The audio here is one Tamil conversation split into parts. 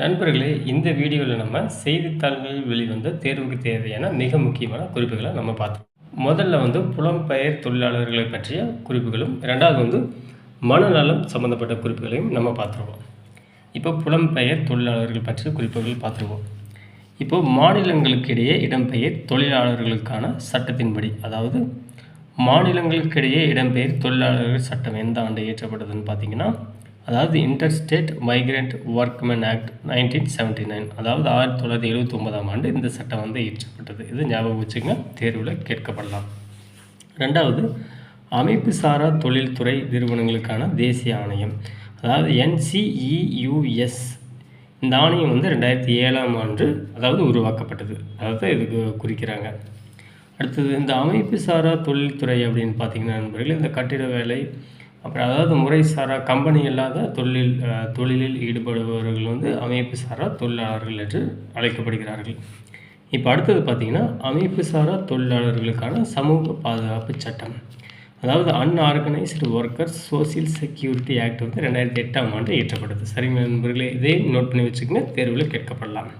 நண்பர்களே, இந்த வீடியோவில் நம்ம செய்தித்தாள்களில் வெளிவந்த தேர்வுக்கு தேவையான மிக முக்கியமான குறிப்புகளை நம்ம பார்த்தோம். முதல்ல புலம்பெயர் தொழிலாளர்களை பற்றிய குறிப்புகளும், இரண்டாவது மனநலம் சம்மந்தப்பட்ட குறிப்புகளையும் நம்ம பார்த்துருவோம். இப்போ புலம்பெயர் தொழிலாளர்கள் பற்றிய குறிப்புகள் பார்த்துருவோம். இப்போ மாநிலங்களுக்கிடையே இடம்பெயர் தொழிலாளர்களுக்கான சட்டத்தின்படி, அதாவது மாநிலங்களுக்கிடையே இடம்பெயர் தொழிலாளர்கள் சட்டம் எந்த ஆண்டு இயற்றப்பட்டதுன்னு பார்த்தீங்கன்னா, அதாவது இன்டர்ஸ்டேட் மைக்ரண்ட் ஒர்க்மென் ஆக்ட் 1979, அதாவது 1979ஆம் ஆண்டு இந்த சட்டம் இயற்றப்பட்டது. இது ஞாபகம் வச்சுங்க, தேர்வில் கேட்கப்படலாம். ரெண்டாவது, அமைப்பு சாரா தொழில்துறை நிறுவனங்களுக்கான தேசிய ஆணையம், அதாவது NCEUS. இந்த ஆணையம் 2007ஆம் ஆண்டு உருவாக்கப்பட்டது. அதாவது இதுக்கு குறிக்கிறாங்க. அடுத்தது, இந்த அமைப்பு சாரா தொழில்துறை அப்படின்னு பார்த்தீங்கன்னா நண்பர்கள், இந்த கட்டிட வேலை, அப்புறம் முறை சாரா கம்பெனி இல்லாத தொழிலில் ஈடுபடுபவர்கள் அமைப்பு சாரா தொழிலாளர்கள் என்று அழைக்கப்படுகிறார்கள். இப்போ அடுத்தது பார்த்திங்கன்னா, அமைப்பு சாரா தொழிலாளர்களுக்கான சமூக பாதுகாப்பு சட்டம், அதாவது unorganised workers social security act 2008ஆம் ஆண்டு இயற்றப்பட்டது. சரிங்க நண்பர்களே, இதையும் நோட் பண்ணி வச்சுக்கோங்க, தேர்வில் கேட்கப்படலாம்.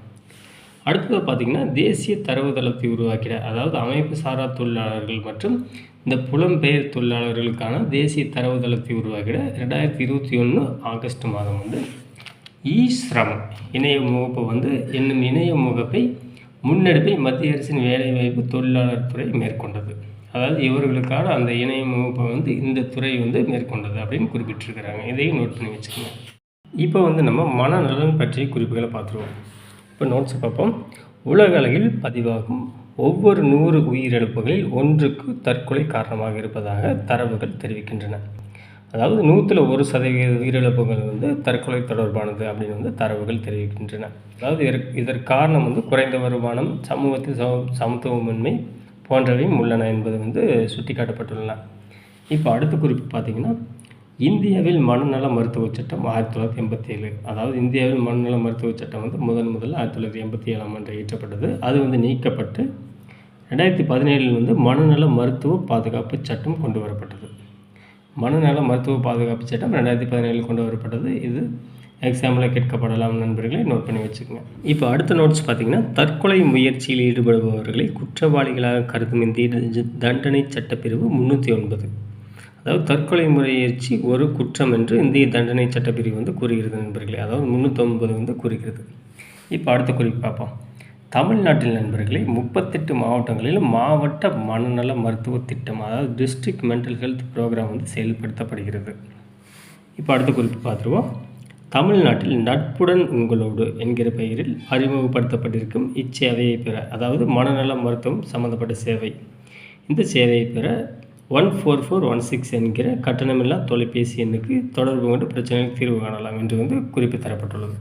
அடுத்தது பார்த்திங்கன்னா, தேசிய தரவுதளத்தை உருவாக்கிட, அதாவது அமைப்பு சாரா தொழிலாளர்கள் மற்றும் இந்த புலம்பெயர் தொழிலாளர்களுக்கான தேசிய தரவுதளத்தை உருவாக்கிட 2021 ஆகஸ்ட் மாதம் இ-ஸ்ரம் இணைய முகப்பு என்னும் இணைய முகப்பை முன்னெடுப்பை மத்திய அரசின் வேலைவாய்ப்பு தொழிலாளர் துறை மேற்கொண்டது. அதாவது இவர்களுக்கான அந்த இணைய முகப்பை இந்த துறை மேற்கொண்டது அப்படின்னு குறிப்பிட்டிருக்கிறாங்க. இதையும் நோட் பண்ணி வச்சுக்கோங்க. இப்போ நம்ம மனநலன் பற்றிய குறிப்புகளை பார்த்துருவோம். இப்போ நோட்ஸை பார்ப்போம். உலக அளவில் பதிவாகும் ஒவ்வொரு 100 உயிரிழப்புகளில் 1க்கு தற்கொலை காரணமாக இருப்பதாக தரவுகள் தெரிவிக்கின்றன. அதாவது 100% உயிரிழப்புகள் தற்கொலை தொடர்பானது அப்படின்னு தரவுகள் தெரிவிக்கின்றன. அதாவது இதற்கு காரணம் குறைந்த வருமானம், சமூகத்தில் சமத்துவமின்மை போன்றவையும் உள்ளன என்பது சுட்டிக்காட்டப்பட்டுள்ளன. இப்போ அடுத்த குறிப்பு பார்த்திங்கன்னா, இந்தியாவில் மனநல மருத்துவ சட்டம் 1987. அதாவது இந்தியாவில் மனநல மருத்துவ சட்டம் முதல்ல 1987ஆம் ஆண்டு இயற்றப்பட்டது. அது நீக்கப்பட்டு 2017 மனநல மருத்துவ பாதுகாப்பு சட்டம் கொண்டு வரப்பட்டது. மனநல மருத்துவ பாதுகாப்பு சட்டம் 2017 கொண்டு வரப்பட்டது. இது எக்ஸாம்பிள் கேட்கப்படலாம் நண்பர்களை, நோட் பண்ணி வச்சுக்கோங்க. இப்போ அடுத்த நோட்ஸ் பார்த்திங்கன்னா, தற்கொலை முயற்சியில் ஈடுபடுபவர்களை குற்றவாளிகளாக கருதும் இந்திய தண்டனை சட்டப்பிரிவு 309, அதாவது தற்கொலை முயற்சி ஒரு குற்றம் என்று இந்திய தண்டனை சட்டப்பிரிவு கூறுகிறது நண்பர்களே. அதாவது 309 கூறுகிறது. இப்போ அடுத்த குறிப்பு பார்ப்போம். தமிழ்நாட்டில் நண்பர்களே 38 மாவட்டங்களில் மாவட்ட மனநல மருத்துவ திட்டம், அதாவது டிஸ்ட்ரிக்ட் மென்டல் ஹெல்த் ப்ரோக்ராம் செயல்படுத்தப்படுகிறது. இப்போ அடுத்த குறிப்பு பார்த்துருவோம். தமிழ்நாட்டில் நட்புடன் உங்களோடு என்கிற பெயரில் அறிமுகப்படுத்தப்பட்டிருக்கும் இச்சேவையை பெற, அதாவது மனநல மருத்துவம் சம்மந்தப்பட்ட சேவை, இந்த சேவையை பெற 14416 என்கிற கட்டணமில்லா தொலைபேசி எண்ணுக்கு தொடர்பு கொண்டு பிரச்சனைகளுக்கு தீர்வு காணலாம் என்று குறிப்பு தரப்பட்டுள்ளது.